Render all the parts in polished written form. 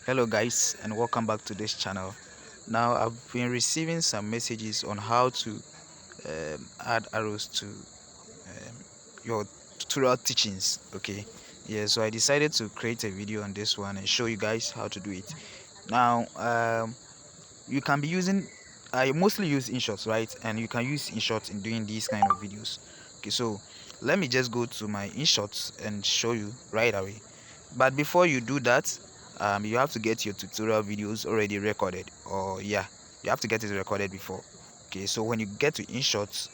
Hello guys, and welcome back to this channel. Now I've been receiving some messages on how to add arrows to your tutorial teachings. Okay, yeah, so I decided to create a video on this one and show you guys how to do it. Now you can be using, I mostly use InShot, right? And you can use InShot in doing these kind of videos. Okay, so let me just go to my InShots and show you right away. But before you do that, you have to get your tutorial videos already recorded, or yeah, you have to get it recorded before. Okay, so when you get to InShot,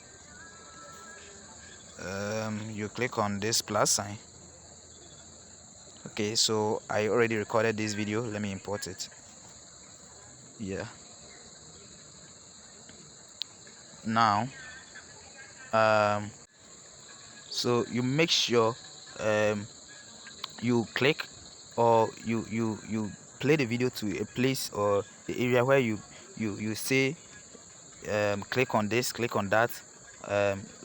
you click on this plus sign. Okay, so I already recorded this video. Let me import it. Yeah, now so you make sure you click, or you play the video to a place or the area where you say click on this, click on that,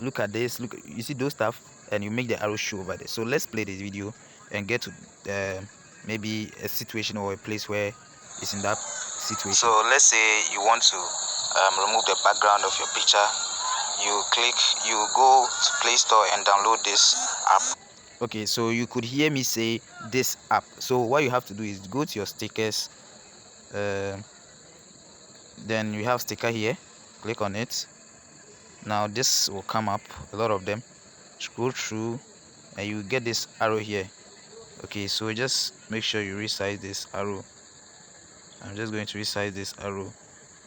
look at this, look, you see those stuff, and you make the arrow show over there. So let's play this video and get to maybe a situation or a place where it's in that situation. So let's say you want to remove the background of your picture. You go to Play Store and download this app. Okay, so you could hear me say this app. So what you have to do is go to your stickers, then you have sticker here, click on it. Now this will come up, a lot of them. Scroll through and you get this arrow here. Okay, so just make sure you resize this arrow. I'm just going to resize this arrow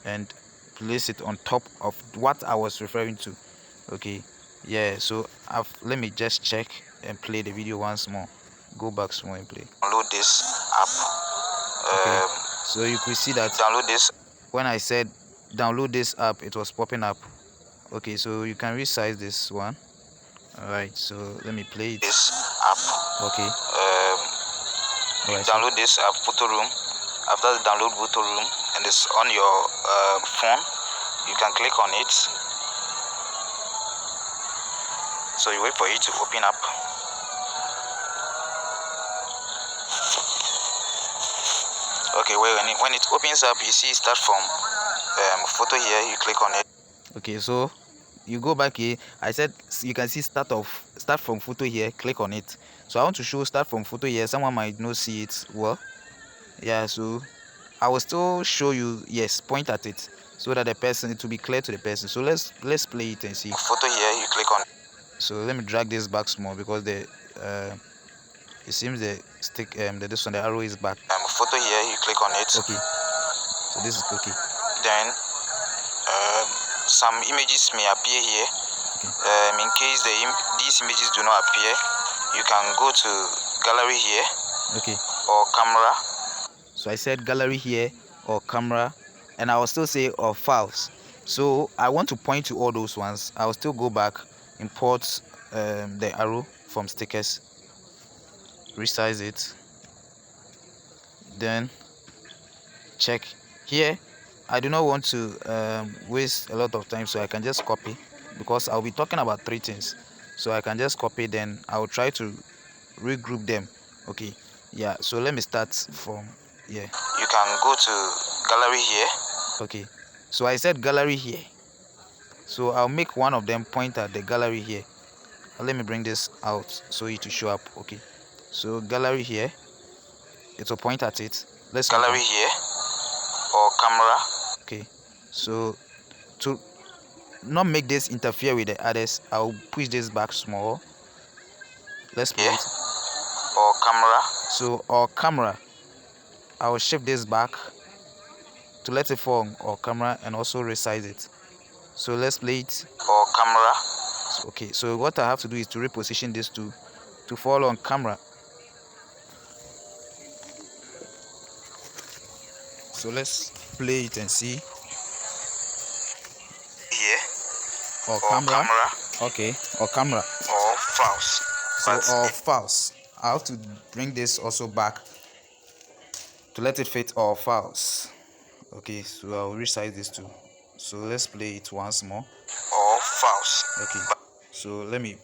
and place it on top of what I was referring to. Okay, yeah, so let me just check and play the video once more. Go back small and play. Download this app. Okay, so you could see that download this. When I said download this app, it was popping up. Okay, so you can resize this one. All right, so let me play it. This app. Okay. Right, download so this app, Photo Room. After the download Photo Room, and it's on your phone, you can click on it. So you wait for it to open up. Okay, well, when it opens up, you see start from photo here. You click on it. Okay, so you go back here. I said you can see start from photo here. Click on it. So I want to show start from photo here. Someone might not see it well. Yeah, so I will still show you. Yes, point at it so that it will be clear to the person. So let's play it and see. Photo here. You click on it. So let me drag this back small because it seems the this one, the arrow is back. Photo here. You click on it. Okay. So this is okay. Then some images may appear here. Okay. In case these images do not appear, you can go to gallery here. Okay. Or camera. So I said gallery here or camera, and I will still say or files. So I want to point to all those ones. I will still go back, import the arrow from stickers, resize it, then check here. I do not want to waste a lot of time, so I can just copy, because I'll be talking about three things. So I can just copy, then I'll try to regroup them. Okay, yeah, so let me start from here. You can go to gallery here. Okay, so I said gallery here, so I'll make one of them point at the gallery here. Let me bring this out so it will show up. Okay, so gallery here, it will point at it. Let's gallery here or camera. Okay, so to not make this interfere with the others, I'll push this back small. Let's play it. Or camera. So or camera, I will shift this back to let it fall or camera, and also resize it. So let's play it. Or camera. So, okay, so what I have to do is to reposition this to fall on camera. So let's play it and see. Here. Or camera. Okay, or camera. Or files. So or files. I have to bring this also back to let it fit all files. Okay, so I'll resize this too. So let's play it once more. All files. Okay, so let me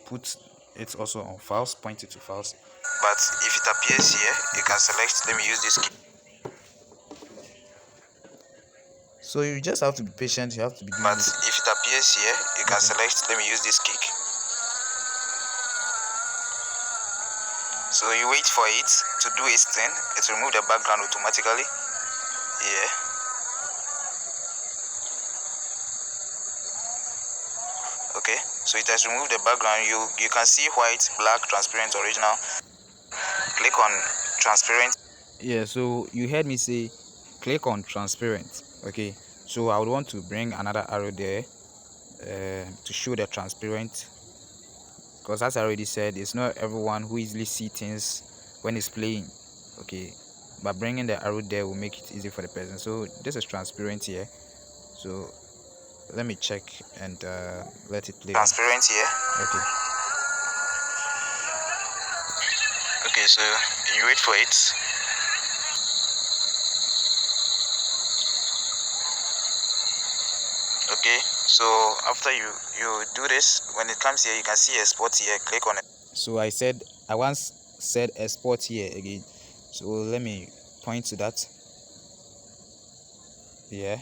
put it also on files, point it to files. But if it appears here, you can select, let me use this key. So you just have to be patient. You have to be doing but if it appears here, you can select, let me use this kick. So you wait for it to do its thing. It will remove the background automatically. Yeah. Okay, so it has removed the background. You can see white, black, transparent, original. Click on transparent. Yeah, so you heard me say click on transparent. Okay, so I would want to bring another arrow there to show the transparent, because as I already said, it's not everyone who easily see things when it's playing. Okay, but bringing the arrow there will make it easy for the person. So this is transparent here, so let me check and let it play. Transparent here. Okay. Okay, so you wait for it. Okay, so after you do this, when it comes here, you can see a spot here. Click on it. So I once said a spot here again. So let me point to that. Yeah.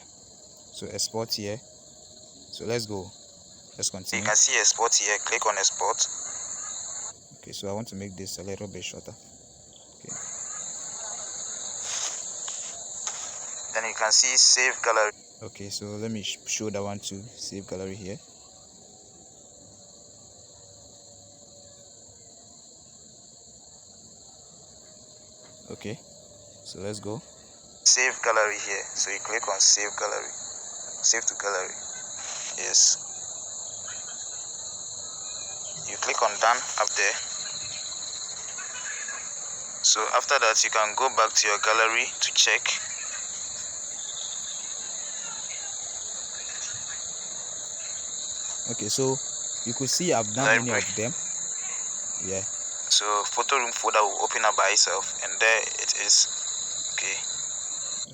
So a spot here. So let's go. Let's continue. You can see a spot here. Click on a spot. Okay, so I want to make this a little bit shorter. Okay. Then you can see save gallery. Okay, so let me show that one too. Save gallery here. Okay, so let's go. Save gallery here. So you click on save gallery. Save to gallery. Yes. You click on done up there. So after that, you can go back to your gallery to check. Okay, so you could see I've done many of them. Yeah. So photo room folder will open up by itself, and there it is.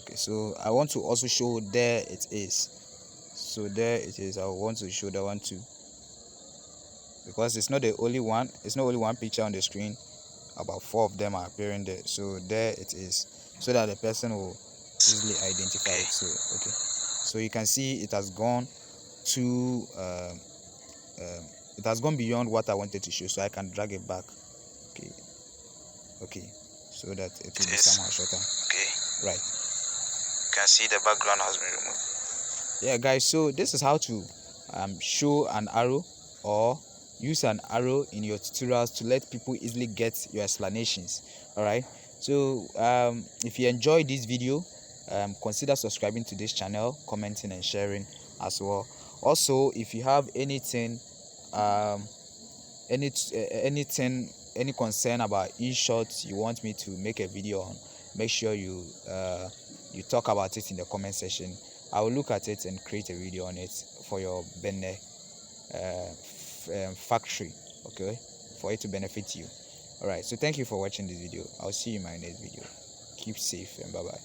Okay, so I want to also show there it is. So there it is. I want to show that one too, because it's not the only one. It's not only one picture on the screen. About 4 of them are appearing there. So there it is, so that the person will easily identify it. So okay, so you can see it has gone to it has gone beyond what I wanted to show, so I can drag it back. Okay, so that it will be somehow shorter. Okay, right. You can see the background has been removed. Yeah, guys, so this is how to show an arrow or use an arrow in your tutorials to let people easily get your explanations. All right, so if you enjoyed this video, consider subscribing to this channel, commenting and sharing as well. Also, if you have anything any concern about Inshort you want me to make a video on, make sure you talk about it in the comment section. I will look at it and create a video on it for your Benne factory, okay, for it to benefit you. All right, so thank you for watching this video. I'll see you in my next video. Keep safe and bye bye.